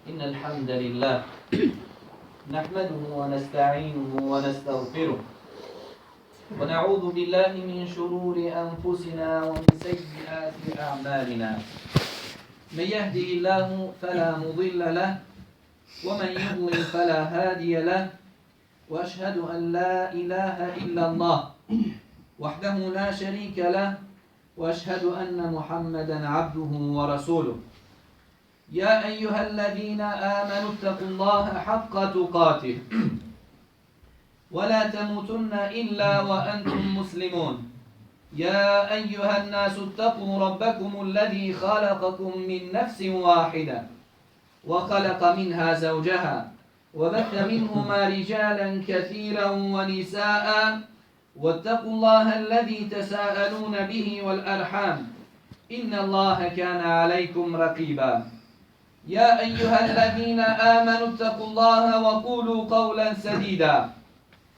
إن الحمد لله نحمده ونستعينه ونستغفره ونعوذ بالله من شرور أنفسنا ومن سيئات أعمالنا من يهده الله فلا مضل له ومن يضلل فلا هادي له وأشهد أن لا إله إلا الله وحده لا شريك له وأشهد أن محمدا عبده ورسوله يا أيها الذين آمنوا اتقوا الله حق تقاته ولا تموتن إلا وأنتم مسلمون يا أيها الناس اتقوا ربكم الذي خلقكم من نفس واحدة وخلق منها زوجها وبث منهما رجالا كثيرا ونساء واتقوا الله الذي تساءلون به والأرحام إن الله كان عليكم رقيبا يا أيها الذين آمنوا اتقوا الله وقولوا قولا سديدا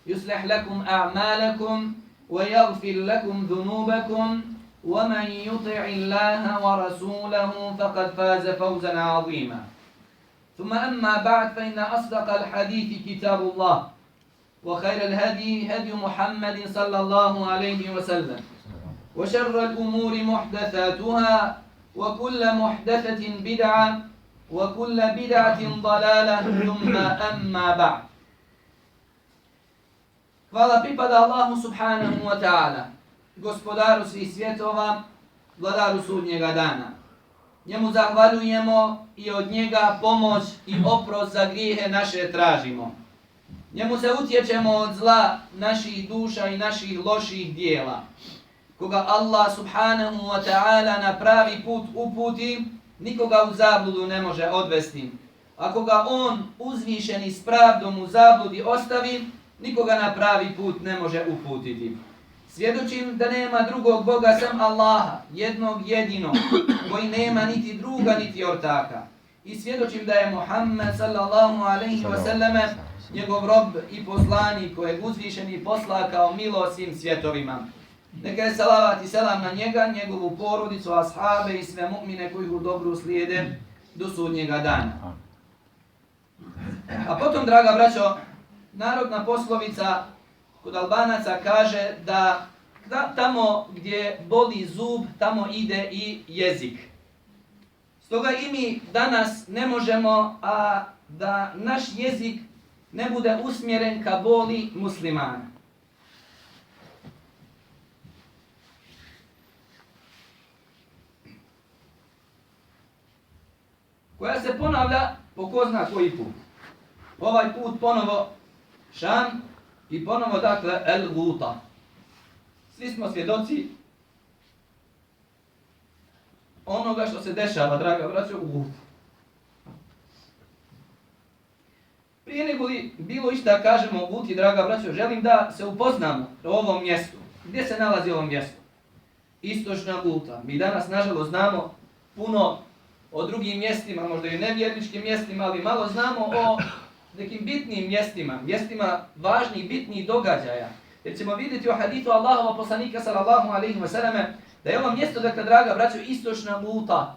يصلح لكم أعمالكم ويغفر لكم ذنوبكم ومن يطع الله ورسوله فقد فاز فوزا عظيما ثم أما بعد فإن أصدق الحديث كتاب الله وخير الهدي هدي محمد صلى الله عليه وسلم وشر الأمور محدثاتها وكل محدثة بدعة وكل بدعة ضلالة ثم أما بعد. Hvala pripada Allahu subhanahu wa ta'ala, gospodaru svih svjetova, vladaru sudnjega dana. Njemu zahvaljujemo i od njega pomoć i oprost za grijehe naše tražimo. Njemu se utječemo od zla naših duša i naših loših dijela. Koga Allah subhanahu wa ta'ala na pravi put uputi, nikoga u zabludu ne može odvesti. Ako ga on uzvišeni s pravdom u zabludi ostavi, nikoga na pravi put ne može uputiti. Svjedočim da nema drugog Boga sem Allaha, jednog jedinog, koji nema niti druga niti ortaka. I svjedočim da je Muhammed sallallahu alaihi wa sallame njegov rob i poslanik kojeg uzvišeni posla kao milost svim svjetovima. Neka je salavat i selam na njega, njegovu porodicu, ashabe i sve mu'mine koji u dobru slijede do sudnjega dana. A potom, draga braćo, narodna poslovica kod Albanaca kaže da tamo gdje boli zub, tamo ide i jezik. Stoga i mi danas ne možemo, a da naš jezik ne bude usmjeren ka boli muslimana. Koja se ponavlja po ko zna koji put. Ovaj put ponovo Šam i ponovo dakle El Guta. Svi smo svjedoci onoga što se dešava, draga braćo, u Guti. Prije nego li bilo išta kažemo o Guti, draga braćo, želim da se upoznamo o ovom mjestu. Gdje se nalazi ovo mjesto? Istočna Guta. Mi danas, nažalost, znamo puno o drugim mjestima, možda i nevjerničkim mjestima, ali malo znamo o nekim bitnim mjestima važnih, bitnih događaja. Jer ćemo vidjeti o hadithu Allahova poslanika sallallahu alaihi wa sallam, da je ovo mjesto, dakle, draga braćo, Istočna Guta,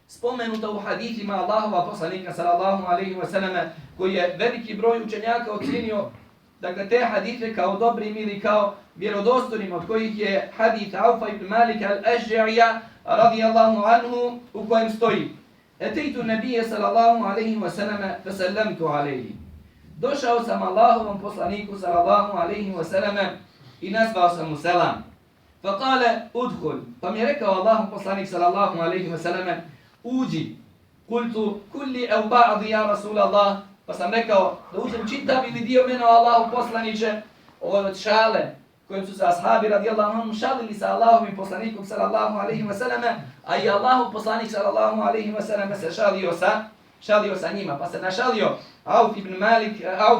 spomenuta u hadithima Allahova poslanika sallallahu alaihi wa sallam, koji je veliki broj učenjaka ocjenio, dakle, te hadithe kao dobrim ili kao vjerodostojnim, od kojih je hadith Aufa ibn Malika al-Ash'arija radijallahu anhu, u kojem stoji: Etejtu nebije sallallahu alaihi wa sallam fasallamtu alaihi. Došao sam Allahovom poslaniku sallallahu alaihi wa sallam i nazvao sam mu selam. Faqale udhul. Pa mi je rekao Allahov poslanik sallallahu alaihi wa sallam: uđi. Kultu kulli ev ba'di ja Rasulallah. Pa sam rekao da uđem čitav ili dio mene o Allahov poslaniče. Ovo od šale kojim su se ashabi radijallahu anhum šalili sa Allahovim poslanikom sallallahu alaihi wa sallam, a i Allahov poslanik sallallahu alaihi wa sallam se šalio sa njima. Pa se našalio Auf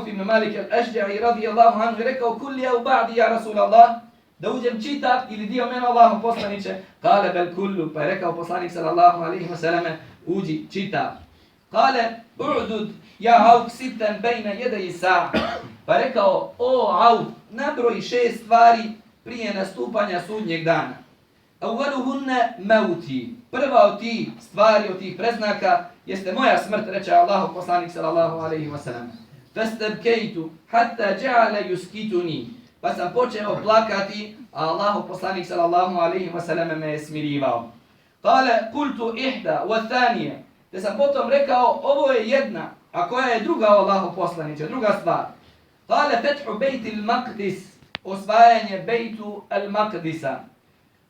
ibn Malik al-Ash'ari radijallahu anhu i rekao: kulli ev ba'di ja Rasulallah, da uđem čitav ili dio mene Allahov poslaniče. Kale bel kullu, pa je rekao poslanik sallallahu alaihi wa sallam: uđi čitav. Kale u'dud ja Auf sitten bejna jedeji sa'a. Pa je rekao: o Auf, nabroji 6 stvari prije nastupanja sudnjeg dana. Awwaluhunna mauti. prva od tih stvari, od tih preznaka, jeste moja smrt, reče Allahu poslanik sallallahu alejhi ve sellem. Fastabkaytu hatta ja'ala yuskituni. Pa sam počeo plakati, a Allahu poslanik sallallahu alejhi ve sellem me je smirivao. Kale, kultu ihda, wa thanije. Te sam potom rekao, ovo je jedna, a koja je druga Allahu poslaniče, druga stvar. Kale, fethu bejti al-Maqdis, osvajanje bejtu al-Maqdisa.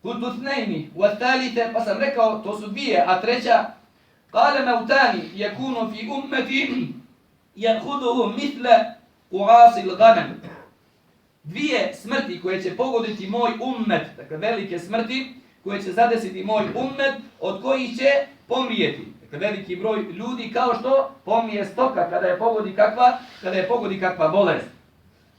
Kultu thnejni, wa thalite, pa sam rekao, to su dvije, a treća, kale mautani, yakunu fi ummeti, yahuduhu mitle uasil ganem. Dvije smrti koje će pogoditi moj ummet, dakle velike smrti, koje će zadesiti moj ummet, od kojih će pomrijeti. Dakle, veliki broj ljudi kao što pomije stoka kada je pogodi kakva bolest.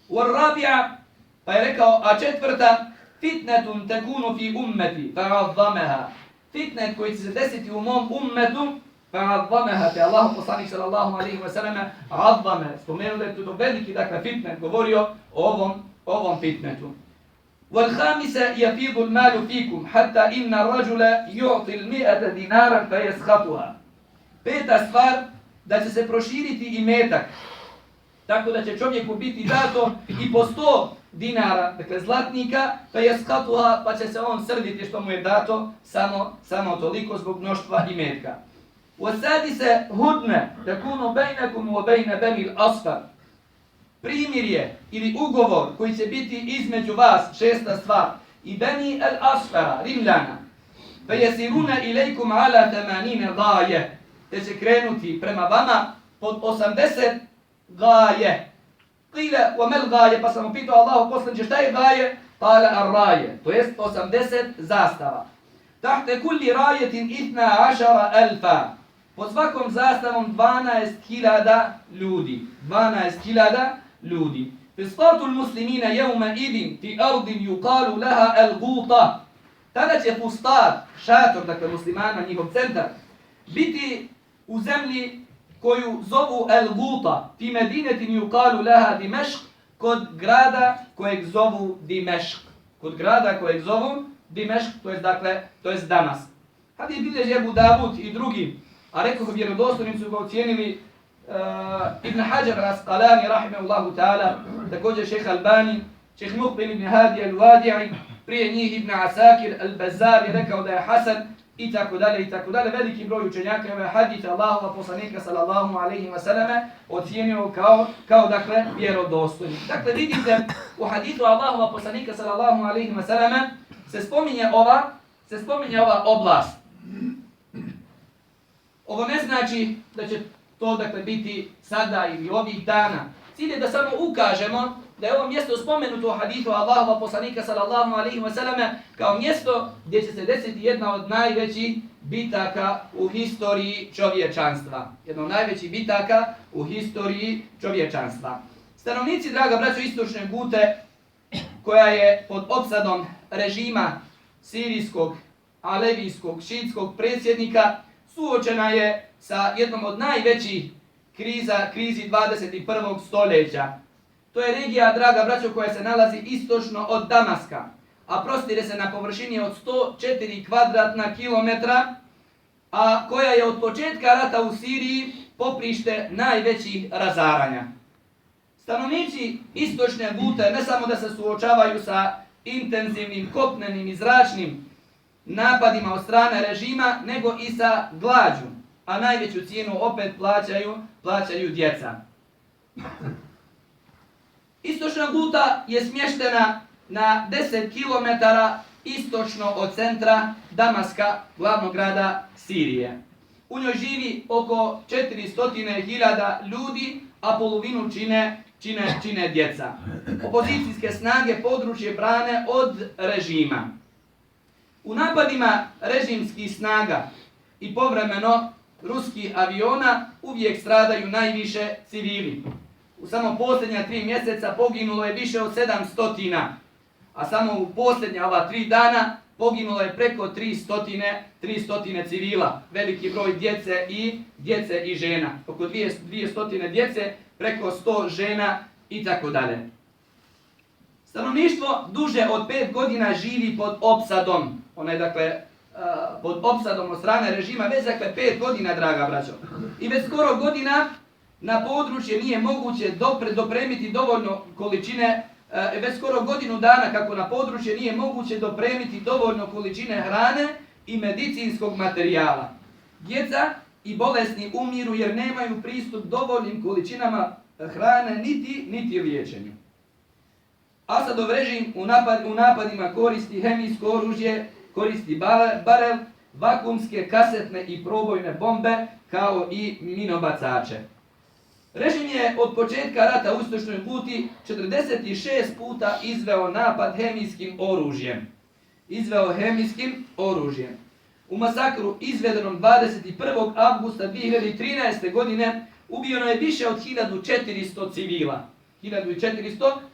Urrabija, pa je rekao, a četvrta, fitnetun tekunu fi ummeti, fa'adzameha. Fitnet koji će se desiti u mom ummetu, fa'adzameha, te Allah poslanik sallallahu alaihi wa sallam, adzame, spomenuo da je to veliki, dakle, fitnet, govorio o ovom fitnetu. والخامسة يفيض المال فيكم حتى إن الرجل يعطي 100 دينارا فيسخطها. Peta stvar, da će se proširiti imetak, tako da će čovjeku biti dato i po 100 dinara, dakle zlatnika, fayaskhatuha, pa će se on srditi što mu je dato samo toliko zbog mnoštva imetka. والسادسة هدنة تكون بينكم وبين بني الأصفر. Primirje ili ugovor koji će biti između vas, šesta stvar, i Beni al-Asfara, Rimljana, فَيَسِرُونَ إِلَيْكُمْ عَلَى 80 gaje, te će krenuti prema vama pod 80 gaje. Qile, وَمَلْ gaje, pa sam upitao Allahu poslaniče, šta je gaje? Kale ar-raje, to jest 80 zastava. Tahte kulli rajetin 12,000. Pod svakom zastavom 12.000 ljudi. 12.000 ljudi. Fistatu l-muslimina jevma idin fi ardin yuqalu laha al-Guta. Tada će fustat, šator, dakle muslimana, njihov centar, biti u zemlji koju zovu al-Guta. Fi medinetin yuqalu laha Dimešk, kod grada kojeg zovu Dimešk. Kod grada kojeg zovu Dimešk, to jest Damask. Hadis bilježi Ebu Davud i drugi, a rekao vjerodostojnim su ga ocijenili Ibn Hajar al-Asqalani, rahimahullahu ta'ala, također šejh Albani, šejh Muqbil ibn Hadi al-Wadi'i, prije njih Ibn Asakir al-Bazzar je rekao da je hasan, i tako dalje. Veliki broj učenjaka ove hadite Allahova poslanika sallallahu alejhi ve selleme ocijenio kao dakle vjerodostojni. Dakle vidite u hadisu Allahova poslanika sallallahu alejhi ve selleme se spominje ova oblast. Ovo ne znači da će to dakle biti sada ili ovih dana. Cilj je da samo ukažemo da je ovo mjesto spomenuto u hadithu Allahova poslanika sallallahu alejhi ve selleme kao mjesto gdje će se desiti jedna od najvećih bitaka u historiji čovječanstva. Jedna od najvećih bitaka u historiji čovječanstva. Stanovnici, draga braćo, istočne Gute, koja je pod opsadom režima sirijskog, alevijskog, šiitskog predsjednika, suočena je sa jednom od najvećih krizi 21. stoljeća. To je regija, draga braćo, koja se nalazi istočno od Damaska, a prostire se na površini od 104 kvadratna kilometra, a koja je od početka rata u Siriji poprište najvećih razaranja. Stanovnici istočne Gute ne samo da se suočavaju sa intenzivnim kopnenim i zračnim napadima od strane režima, nego i sa glađu, a najveću cijenu opet plaćaju djeca. Istočna Guta je smještena na 10 km istočno od centra Damaska, glavnog grada Sirije. U njoj živi oko 400.000 ljudi, a polovinu čine djeca. Opozicijske snage područje brane od režima. U napadima režimskih snaga i povremeno ruskih aviona uvijek stradaju najviše civili. U samo posljednja 3 mjeseca poginulo je više od 700, a samo u posljednja ova 3 dana poginulo je preko 300 civila. Veliki broj djece i žena. Oko 200 djece, preko 100 žena i tako dalje. Stanovništvo duže od 5 godina živi pod opsadom. Onaj dakle pod opsadom od strane režima već dakle 5 godina, draga braćo. I već skoro godina na područje nije moguće dopremiti dovoljno količine, već skoro godinu dana kako na područje nije moguće dopremiti dovoljno količine hrane i medicinskog materijala. Djeca i bolesni umiru jer nemaju pristup dovoljnim količinama hrane niti liječenju. Asadov režim u napadima koristi hemijsko oružje, koristi barel, vakumske, kasetne i probojne bombe, kao i minobacače. Režim je od početka rata u Istočnoj Guti 46 puta izveo napad hemijskim oružjem. U masakru izvedenom 21. avgusta 2013. godine ubijeno je više od 1400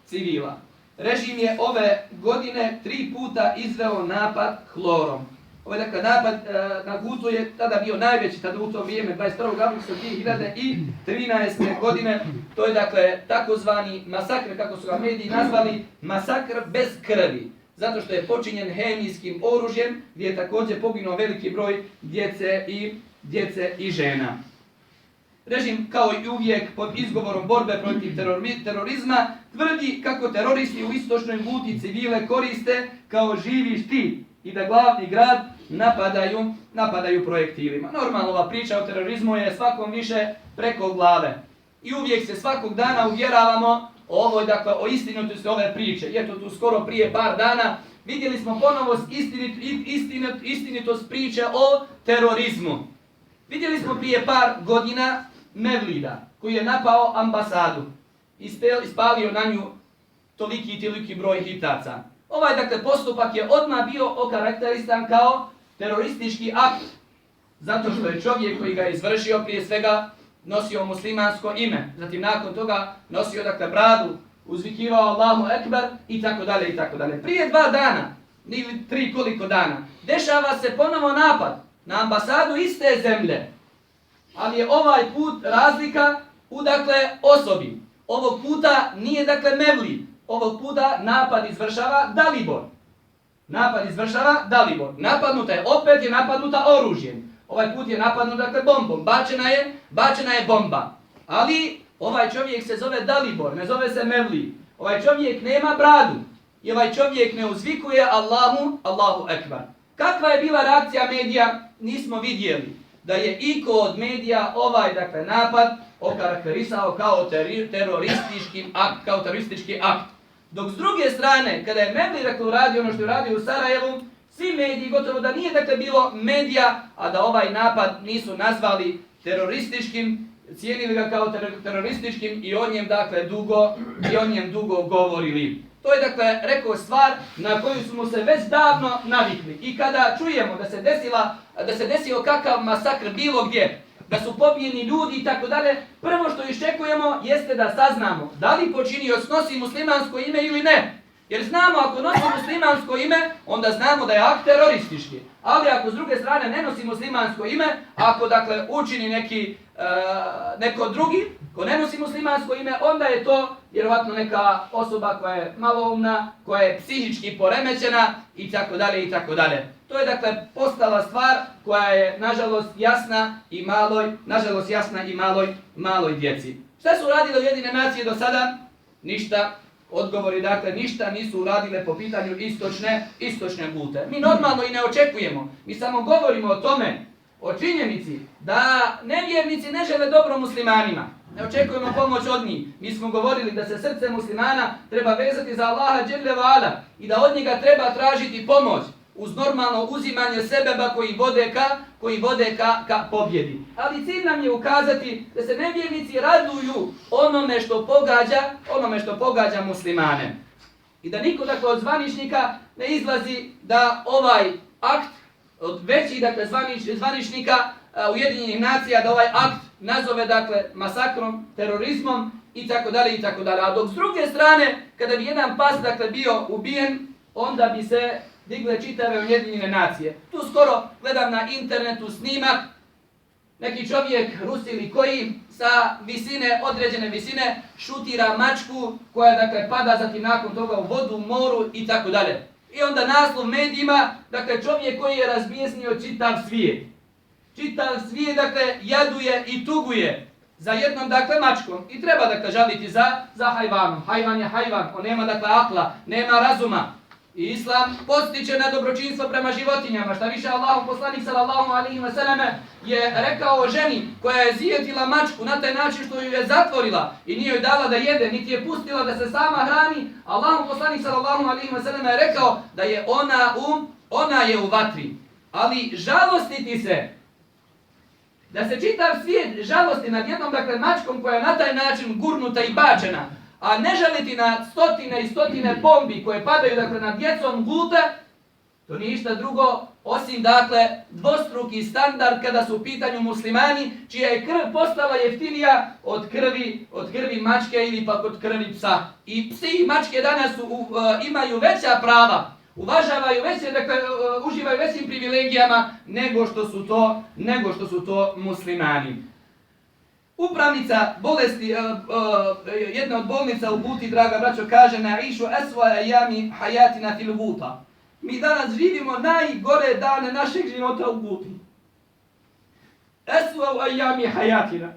civila. Režim je ove godine 3 puta izveo napad hlorom. Ovaj dakle napad na Gutu je tada bio najveći, tada u to vrijeme, 21. avgusta 2013. godine. To je dakle takozvani masakr, kako su ga mediji nazvali, masakr bez krvi. Zato što je počinjen hemijskim oružjem, gdje je također poginuo veliki broj djece i žena. Režim, kao i uvijek pod izgovorom borbe protiv terorizma, tvrdi kako teroristi u Istočnoj Guti civile koriste kao živi štit i da glavni grad napadaju projektilima. Normalno, ova priča o terorizmu je svakom više preko glave. I uvijek se svakog dana uvjeravamo o istinitosti ove priče. I eto tu skoro prije par dana vidjeli smo ponovo istinitost priče o terorizmu. Vidjeli smo prije par godina Mevlida koji je napao ambasadu i ispalio na nju toliki broj hitaca. Ovaj dakle postupak je odmah bio okarakterisan kao teroristički akt, zato što je čovjek koji ga je izvršio prije svega nosio muslimansko ime, zatim nakon toga nosio dakle bradu, uzvikivao Allahu Ekber i tako dalje. Prije 2 dana, ili 3 koliko dana, dešava se ponovo napad na ambasadu iste zemlje, ali je ovaj put razlika u dakle osobi. Ovog puta nije dakle Mevlid, ovog puta napad izvršava Dalibor. Napadnuta je, opet je napadnuta oružjem. Ovaj put je napadnut dakle bombom, bačena je bomba. Ali ovaj čovjek se zove Dalibor, ne zove se Mevlid. Ovaj čovjek nema bradu i ovaj čovjek ne uzvikuje Allahu Ekber. Kakva je bila reakcija medija, nismo vidjeli. Da je iko od medija ovaj dakle napad okarakterisao kao teroristički akt. Dok s druge strane, kada je Mevlid dakle uradio ono što je uradio u Sarajevu, svi mediji, gotovo da nije dakle bilo medija, a da ovaj napad nisu nazvali terorističkim, cijenili ga kao terorističkim i o njem dugo govorili. To je dakle, rekao, stvar na koju smo se već davno navikli. I kada čujemo da se desio kakav masakr bilo gdje, da su pobijeni ljudi i tako dalje, prvo što iščekujemo jeste da saznamo da li počinioc nosi muslimansko ime ili ne. Jer znamo, ako nosi muslimansko ime, onda znamo da je akt teroristički. Ali ako s druge strane ne nosi muslimansko ime, ako dakle učini neko drugi, ko ne nosi muslimansko ime, onda je to vjerovatno neka osoba koja je maloumna, koja je psihički poremećena i tako dalje. To je dakle postala stvar koja je nažalost jasna i maloj djeci. Šta su uradile Ujedinjene nacije do sada? Ništa. Odgovori dakle ništa nisu uradile po pitanju istočne Gute. Mi normalno i ne očekujemo, mi samo govorimo o tome, o činjenici da nevjernici ne žele dobro muslimanima. Ne očekujemo pomoć od njih. Mi smo govorili da se srce muslimana treba vezati za Allaha dželle ve ala i da od njega treba tražiti pomoć uz normalno uzimanje sebeba koji vode ka pobjedi. Ali cilj nam je ukazati da se nevjernici raduju onome što pogađa muslimane. I da niko dakle od zvaničnika ne izlazi da ovaj akt od većih dakle zvaničnika Ujedinjenih nacija da ovaj akt nazove dakle masakrom, terorizmom i tako dalje. A dok s druge strane, kada bi jedan pas dakle bio ubijen, onda bi se digle čitave Ujedinjene nacije. Tu skoro gledam na internetu snimak, neki čovjek, Rus ili koji, sa određene visine, šutira mačku koja dakle pada zatim nakon toga u vodu, moru i tako dalje. I onda naslov medijima, dakle čovjek koji je razbijesnio čitav svijet. Čitav svijet, dakle, jaduje i tuguje za jednom, dakle, mačkom. I treba, dakle, žaliti za hajvanom. Hajvan je hajvan, on nema, dakle, akla, nema razuma. I Islam postiče na dobročinstvo prema životinjama. Šta više, Allahov poslanik sallallahu alejhi ve selleme je rekao o ženi koja je zijetila mačku na taj način što ju je zatvorila i nije joj dala da jede, niti je pustila da se sama hrani. Allahov poslanik sallallahu alejhi ve selleme je rekao da je ona je u vatri. Ali žalostiti se, da se čitav svijet žalosti nad jednom, dakle, mačkom koja je na taj način gurnuta i bačena, a ne žaliti na stotine i stotine bombi koje padaju, dakle, na djecom gluta, to nije ništa drugo osim, dakle, dvostruki standard kada su u pitanju muslimani, čija je krv postala jeftinija od krvi mačke ili pak od krvi psa. I psi i mačke danas imaju veća prava, uvažavaju veće, dakle, uživaju većim privilegijama nego što su to muslimani. Upravnica bolesti, jedna od bolnica u Guti, draga braćo, kaže Na'išu eswa ayami hayatina fil Guta. Mi danas živimo najgore dane našeg života u Guti. Eswa ayami hayatina.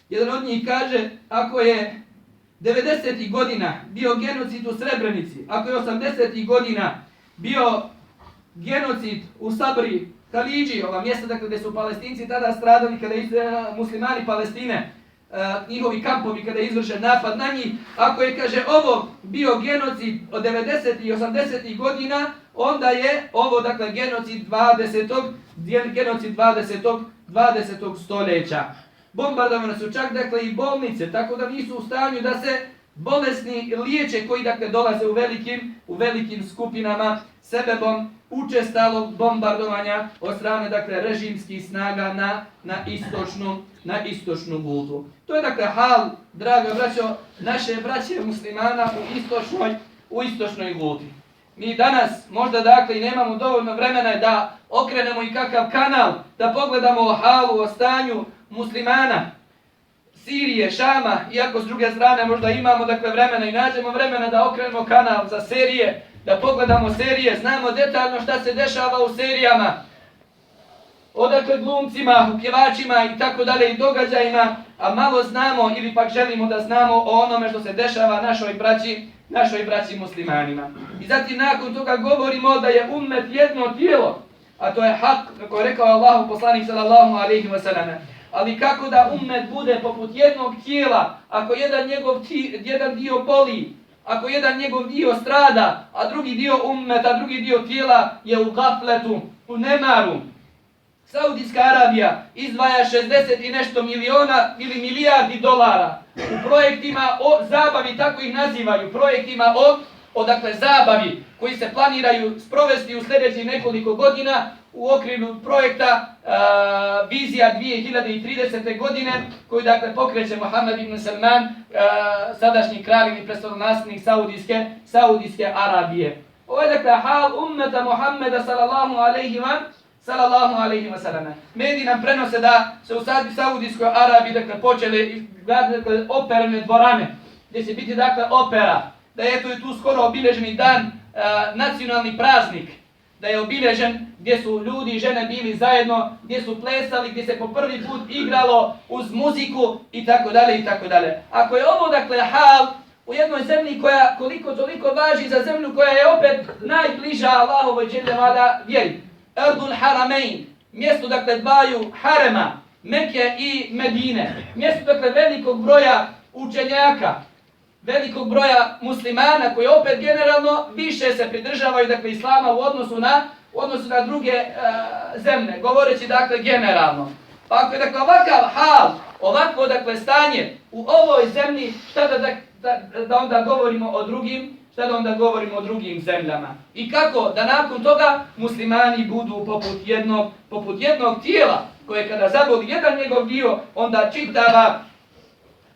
Jedan od njih kaže, ako je 90. godina bio genocid u Srebrenici, ako je 80. godina bio genocid u Sabri, Halidži, ova mjesta, dakle, gdje su Palestinci tada stradali kada muslimani Palestine, njihovi kampovi kada je izvršen napad na njih, ako je, kaže, ovo bio genocid od 90. i 80. godina, onda je ovo, dakle, genocid 20. stoljeća. Bombardovane su čak, dakle, i bolnice, tako da nisu u stanju da se bolesni liječe koji, dakle, dolaze u velikim skupinama sebebom učestalog bombardovanja od strane, dakle, režimskih snaga na istočnu Gutu. To je, dakle, hal, draga braćo, naše braće muslimana u istočnoj Guti. Mi danas možda, dakle, i nemamo dovoljno vremena da okrenemo i kakav kanal, da pogledamo o halu, o stanju muslimana Sirije, Šama, iako s druge strane možda imamo, dakle, vremena i nađemo vremena da okrenemo kanal za serije, da pogledamo serije, znamo detaljno šta se dešava u serijama, odakle glumcima, pjevačima i tako dalje i događajima, a malo znamo ili pak želimo da znamo o onome što se dešava našoj braći muslimanima. I zatim nakon toga govorimo da je ummet jedno tijelo, a to je hak, kako je rekao Allahu poslanik sallallahu alejhi ve selleme. Ali kako da ummet bude poput jednog tijela, ako jedan dio boli, ako jedan njegov dio strada, a drugi dio ummeta, drugi dio tijela je u gafletu, u nemaru. Saudijska Arabija izdvaja 60 i nešto miliona ili milijardi dolara u projektima o zabavi, tako ih nazivaju, projektima o dakle, zabavi koji se planiraju sprovesti u sljedećih nekoliko godina u okviru projekta Vizija 2030. godine koju, dakle, pokreće Mohammed ibn Salman, sadašnji kralj i prestolonaslednik Saudijske Arabije. Ovo je, dakle, hal ummeta Muhammeda sallallahu alejhi ve selleme. Mediji nam prenose da se u Saudijskoj Arabiji, dakle, počeli graditi, dakle, operne dvorane, gdje će biti, dakle, opera, da je tu skoro obilježeni dan, nacionalni praznik, da je obilježen gdje su ljudi i žene bili zajedno, gdje su plesali, gdje se po prvi put igralo uz muziku i tako dalje i tako dalje. Ako je ovo, dakle, hal u jednoj zemlji koja koliko toliko važi za zemlju koja je opet najbliža Allahovoj dželle vala vjeri. Ardul Haramein, mjesto, dakle, dvaju harema, Mekke i Medine, mjesto, dakle, velikog broja učenjaka, velikog broja muslimana koji opet generalno više se pridržavaju, dakle, islama u odnosu na druge zemlje, govoreći, dakle, generalno. Pa ako je, dakle, ovakav hal, ovakvo, dakle, stanje u ovoj zemlji, šta da onda govorimo o drugim zemljama? I kako da nakon toga muslimani budu poput jednog tijela koje kada zaboli jedan njegov dio,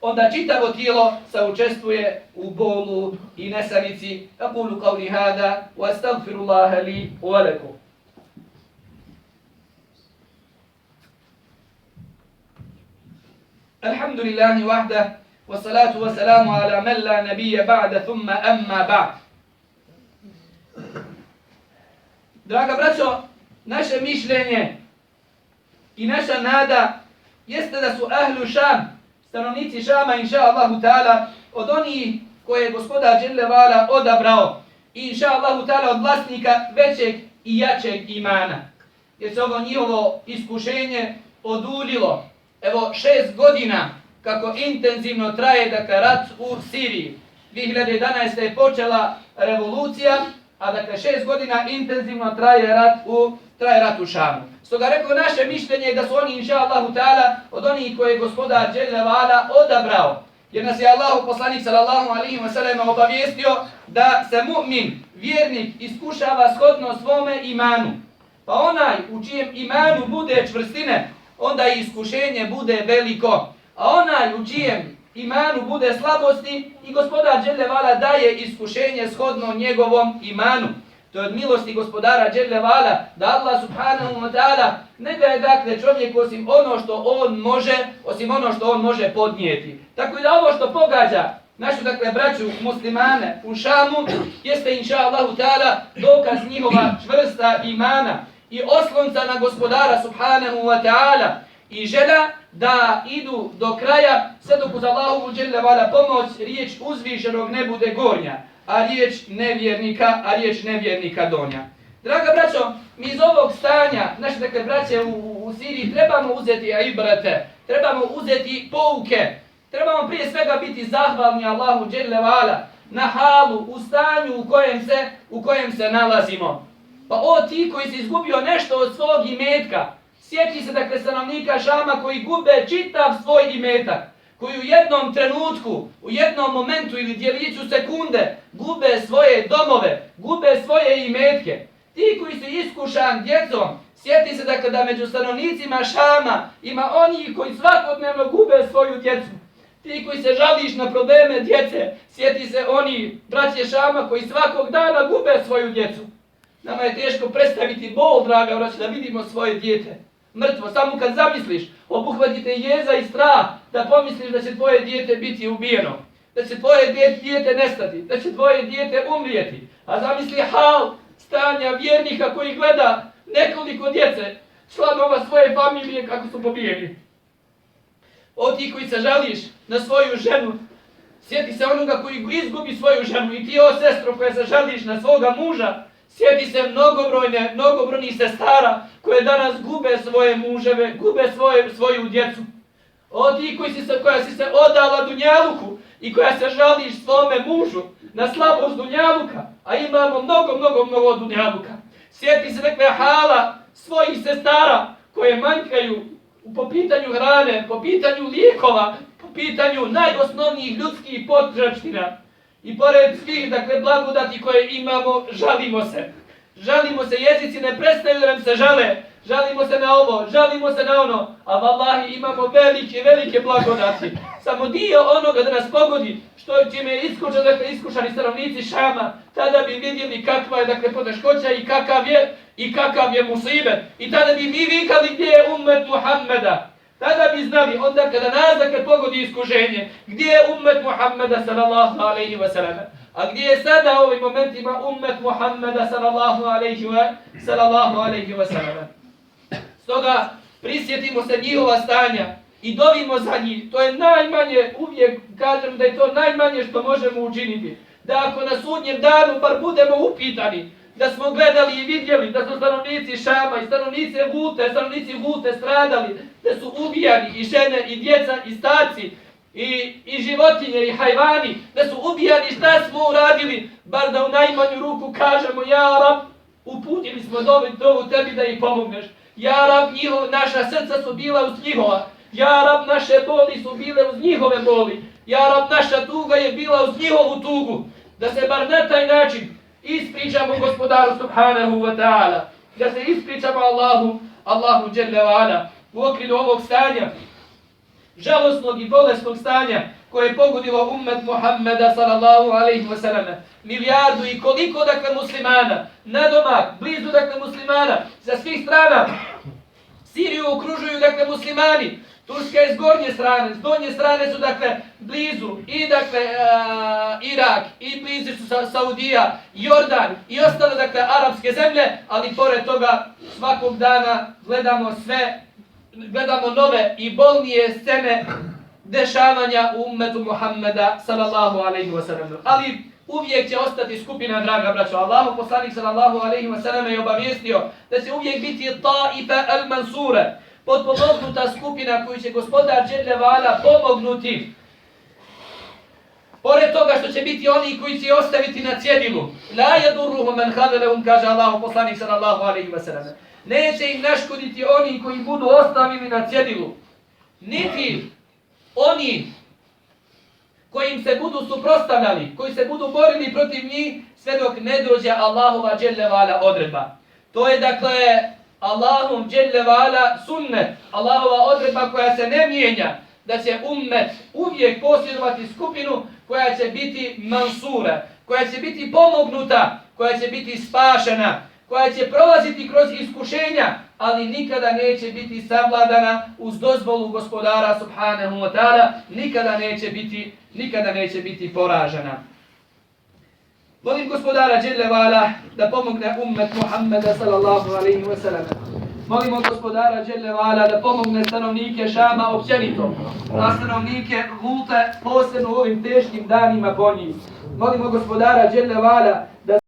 onda čitavo tijelo saučestvuje u bolu i nesanici. Aqulu qawli hada wa astaghfirullaha li wa lakum. Alhamdulillahi wahda wa salatu wa salamu ala man la nabiyya ba'da thumma amma ba'd. Draga braćo, naše mišljenje i naša nada jeste da su ahlu Šam, stanovnici Šama, inša Allahu ta'ala, od onih koje je gospodar dželle vala odabrao i inša Allahu ta'ala od vlasnika većeg i jačeg imana. Jer se ovo njihovo iskušenje oduljilo. Evo 6 godina kako intenzivno traje dakle rat u Siriji. 2011. je počela revolucija, a dakle 6 godina intenzivno traje rat u Šamu. Stoga rekao, naše mišljenje je da su oni inša Allahu ta'ala od onih koje je gospodar dželle vala odabrao. Jer nas je Allahu poslanik sallallahu alejhi ve sellem obavijestio da se mu'min, vjernik, iskušava shodno svome imanu. Pa onaj u čijem imanu bude čvrstine, onda i iskušenje bude veliko. A onaj u čijem imanu bude slabosti, i gospodar dželle vala daje iskušenje shodno njegovom imanu. To je od milosti gospodara dželle vala, da Allah subhanahu wa ta'ala ne daje dakle čovjeku osim ono što on može podnijeti. Tako da ovo što pogađa našu dakle braću muslimane u Šamu jeste inša Allahu ta'ala dokaz njihova čvrsta imana i oslonca na gospodara subhanahu wa ta'ala i želja da idu do kraja sve dok uz Allahovu dželle vala pomoć riječ uzvišenog ne bude gornja, a riječ nevjernika donja. Draga braćo, mi iz ovog stanja, naše dakle braće u Siriji, trebamo uzeti ibrate, trebamo uzeti pouke, trebamo prije svega biti zahvalni Allahu dželle vala na halu, u stanju u kojem se nalazimo. Pa ti koji si izgubio nešto od svog imetka, sjeti se dakle stanovnika Šama koji gube čitav svoj imetak, koji u jednom trenutku, u jednom momentu ili djeliću sekunde gube svoje domove, gube svoje imetke. Ti koji su iskušan djecom, sjeti se dakle da među stanovnicima Šama ima oni koji svakodnevno gube svoju djecu. Ti koji se žališ na probleme djece, sjeti se oni, braće Šama, koji svakog dana gube svoju djecu. Nama je teško predstaviti bol, draga braće, da vidimo svoje dijete mrtvo. Samo kad zamisliš, obuhvatite jeza i strah da pomisliš da će tvoje dijete biti ubijeno, da će tvoje dijete nestati, da će tvoje dijete umrijeti. A zamisli hal stanja vjernika koji gleda nekoliko djece, članova svoje familije kako su pobijeni. Ti koji se žališ na svoju ženu, sjeti se onoga koji izgubi svoju ženu. I ti, sestro, koja se žališ na svoga muža, sjeti se mnogobrojnih sestara koje danas gube svoje muževe, gube svoju djecu. Ti koja si se odala dunjaluku i koja se žališ svome mužu na slabost dunjaluka, a imamo mnogo dunjaluka. Sjeti se dakle hala svojih sestara koje manjkaju po pitanju hrane, po pitanju lijekova, po pitanju najosnovnijih ljudskih potrepština. I pored svih dakle blagodati koje imamo, žalimo se. Žalimo se, jezici ne prestaju da nam se žale. Žalimo se na ovo, žalimo se na ono, a vallahi imamo velike blagodati. Samo dio onoga da nas pogodi, čime je iskušani stanovnici Šama, tada bi vidjeli kakva je dakle poteškoća i kakav je musibet. I tada bi mi vikali gdje je ummet Muhammeda. Tada bi znali, onda kada nas dakle pogodi iskušenje, gdje je ummet Muhammeda sallallahu alejhi ve sellem. A gdje je sada u ovim momentima ummet Muhammeda sallallahu alejhi ve sellem. Stoga prisjetimo se njihova stanja i dovimo za njih. To je najmanje, uvijek kažem da je to najmanje što možemo učiniti. Da ako na sudnjem danu bar budemo upitani, da smo gledali i vidjeli da su stanovnici Šama i stanovnici Gute stradali, da su ubijani i žene i djeca i starci i životinje i hajvani, da su ubijani, šta smo uradili, bar da u najmanju ruku kažemo ja Rab, uputili smo dovu tebi da ih pomogneš. Ja Rab, naša srca su bila uz njihova. Ja Rab, naše boli su bile uz njihove boli. Ja Rab, naša tuga je bila uz njihovu tugu. Da se bar na taj način ispričamo gospodaru subhanahu wa ta'ala. Da se ispričamo Allahu dželle wa ala. U okviru ovog stanja, žalosnog i bolesnog stanja koje je pogodilo ummet Muhammeda sallallahu alejhi ve sellem. Milijardu i koliko dakle muslimana, nadomak, blizu dakle muslimana, sa svih strana. Siriju okružuju dakle muslimani. Turska je s gornje strane, s donje strane su dakle blizu i dakle Irak, i blizu su Saudija, Jordan i ostale dakle arapske zemlje, ali pored toga svakog dana gledamo nove i bolnije scene dešavanja u ummetu Muhammeda sallallahu alejhi ve sellem. Ali uvijek će ostati skupina, draga braćo. Allahu poslanik sallallahu alejhi ve sellem je obavijestio da će uvijek biti taifa al-mansura, potpomognuta skupina koju će gospodar dželle ve ala pomognuti. Pored toga što će biti oni koji će ostaviti na cjedilu. La yadurruhum man khadalahum, kaže Allahu poslanik sallallahu alejhi ve sellem. Neće im naškoditi oni koji budu ostavili na cjedilu. Niti oni koji im se budu suprotstavljali, koji se budu borili protiv njih, sve dok ne dođe Allahova dželle ve ala odredba. To je dakle Allahum dželle ve ala sunnet, Allahova odredba koja se ne mijenja, da će ummet uvijek posjedovati skupinu koja će biti mansura, koja će biti pomognuta, koja će biti spašena, koja će prolaziti kroz iskušenja, ali nikada neće biti savladana uz dozvolu gospodara subhanahu wa ta'ala, nikada neće biti poražena. Molim gospodara dželle ve ala da pomogne ummet Muhammeda sallallahu alejhi ve sellem. Molimo gospodara dželle ve ala da pomogne stanovnike Šama općenito, a stanovnike Gute posebno u ovim teškim danima po njih. Molimo gospodara dželle ve ala da